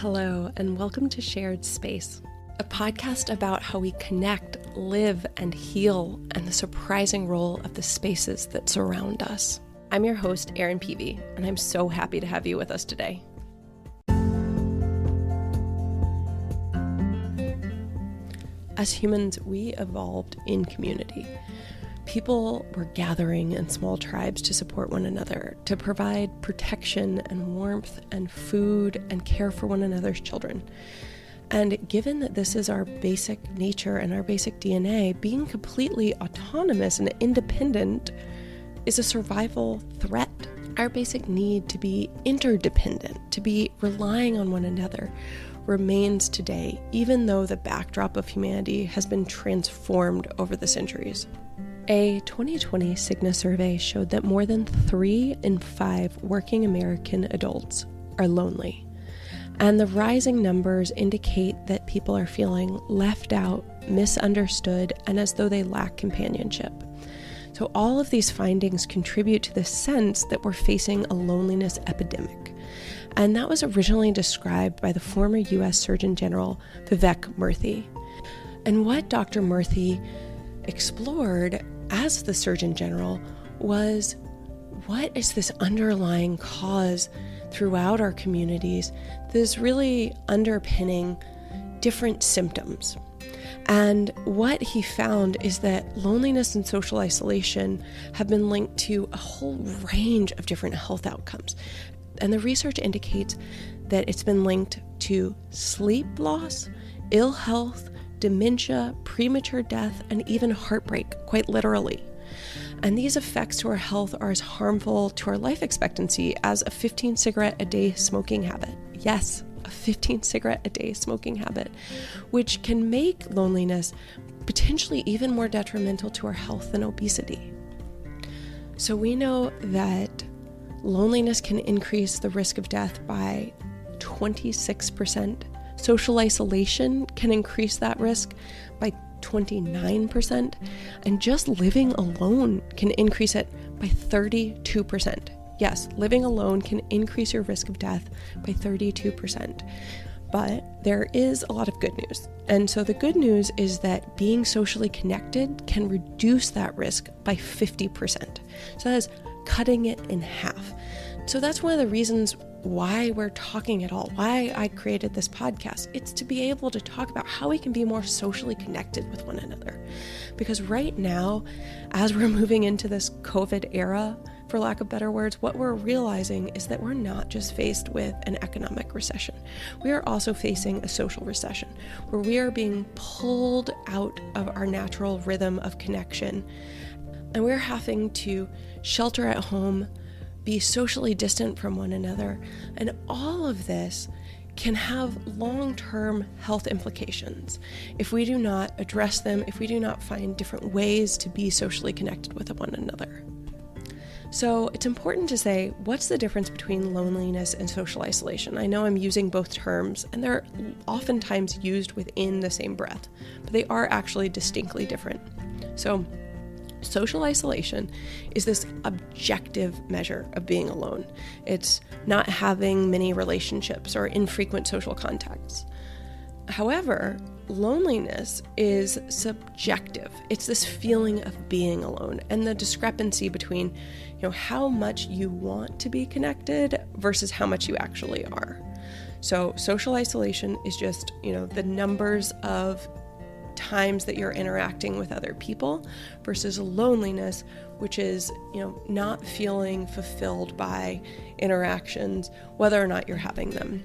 Hello, and welcome to Shared Space, a podcast about how we connect, live, and heal, and the surprising role of the spaces that surround us. I'm your host, Erin Peavy, and I'm so happy to have you with us today. As humans, we evolved in community. People were gathering in small tribes to support one another, to provide protection and warmth and food and care for one another's children. And given that this is our basic nature and our basic DNA, being completely autonomous and independent is a survival threat. Our basic need to be interdependent, to be relying on one another, remains today, even though the backdrop of humanity has been transformed over the centuries. A 2020 Cigna survey showed that more than 3 in 5 working American adults are lonely. And the rising numbers indicate that people are feeling left out, misunderstood, and as though they lack companionship. So all of these findings contribute to the sense that we're facing a loneliness epidemic. And that was originally described by the former U.S. Surgeon General Vivek Murthy. And what Dr. Murthy explored as the Surgeon General was, what is this underlying cause throughout our communities that is really underpinning different symptoms? And what he found is that loneliness and social isolation have been linked to a whole range of different health outcomes. And the research indicates that it's been linked to sleep loss, ill health, dementia, premature death, and even heartbreak, quite literally. And these effects to our health are as harmful to our life expectancy as a 15 cigarette a day smoking habit. Yes, a 15 cigarette a day smoking habit, which can make loneliness potentially even more detrimental to our health than obesity. So we know that loneliness can increase the risk of death by 26%. Social isolation can increase that risk by 29%, and just living alone can increase it by 32%. Yes, living alone can increase your risk of death by 32%. But there is a lot of good news. And so the good news is that being socially connected can reduce that risk by 50%. So that is cutting it in half. So that's one of the reasons why we're talking at all, why I created this podcast. It's to be able to talk about how we can be more socially connected with one another. Because right now, as we're moving into this COVID era, for lack of better words, what we're realizing is that we're not just faced with an economic recession. We are also facing a social recession, where we are being pulled out of our natural rhythm of connection. And we're having to shelter at home, be socially distant from one another, and all of this can have long-term health implications if we do not address them, if we do not find different ways to be socially connected with one another. So it's important to say, what's the difference between loneliness and social isolation? I know I'm using both terms, and they're oftentimes used within the same breath, but they are actually distinctly different. So social isolation is this objective measure of being alone. It's not having many relationships or infrequent social contacts. However, loneliness is subjective. It's this feeling of being alone and the discrepancy between, how much you want to be connected versus how much you actually are. So social isolation is just, the numbers of times that you're interacting with other people versus loneliness, which is, not feeling fulfilled by interactions, whether or not you're having them.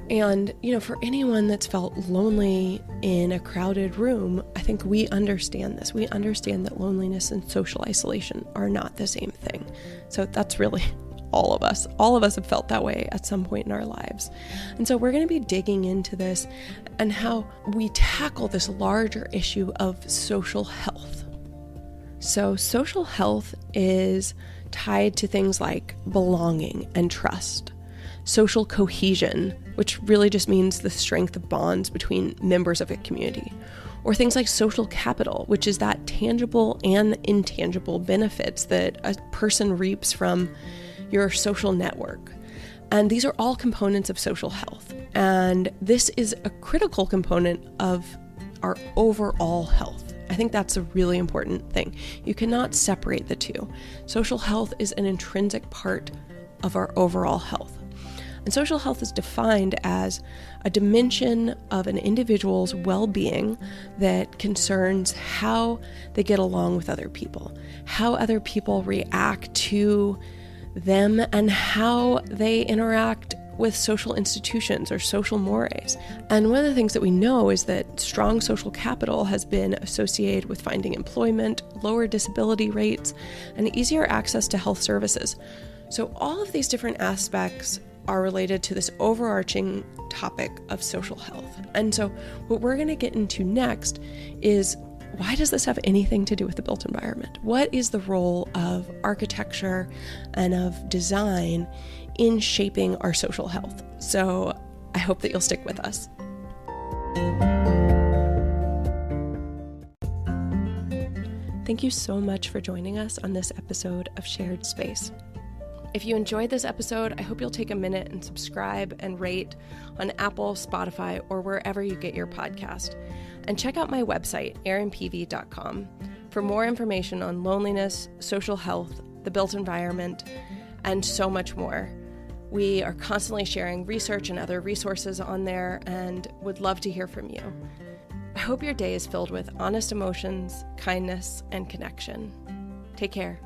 And, for anyone that's felt lonely in a crowded room, I think we understand this. We understand that loneliness and social isolation are not the same thing. So that's really all of us. All of us have felt that way at some point in our lives. And so we're going to be digging into this and how we tackle this larger issue of social health. So social health is tied to things like belonging and trust, social cohesion, which really just means the strength of bonds between members of a community, or things like social capital, which is that tangible and intangible benefits that a person reaps from your social network. And these are all components of social health. And this is a critical component of our overall health. I think that's a really important thing. You cannot separate the two. Social health is an intrinsic part of our overall health. And social health is defined as a dimension of an individual's well-being that concerns how they get along with other people, how other people react to them, and how they interact with social institutions or social mores. And one of the things that we know is that strong social capital has been associated with finding employment, lower disability rates, and easier access to health services. So all of these different aspects are related to this overarching topic of social health. And so what we're going to get into next is, why does this have anything to do with the built environment? What is the role of architecture and of design in shaping our social health? So I hope that you'll stick with us. Thank you so much for joining us on this episode of Shared Space. If you enjoyed this episode, I hope you'll take a minute and subscribe and rate on Apple, Spotify, or wherever you get your podcast. And check out my website, erinpeavy.com, for more information on loneliness, social health, the built environment, and so much more. We are constantly sharing research and other resources on there and would love to hear from you. I hope your day is filled with honest emotions, kindness, and connection. Take care.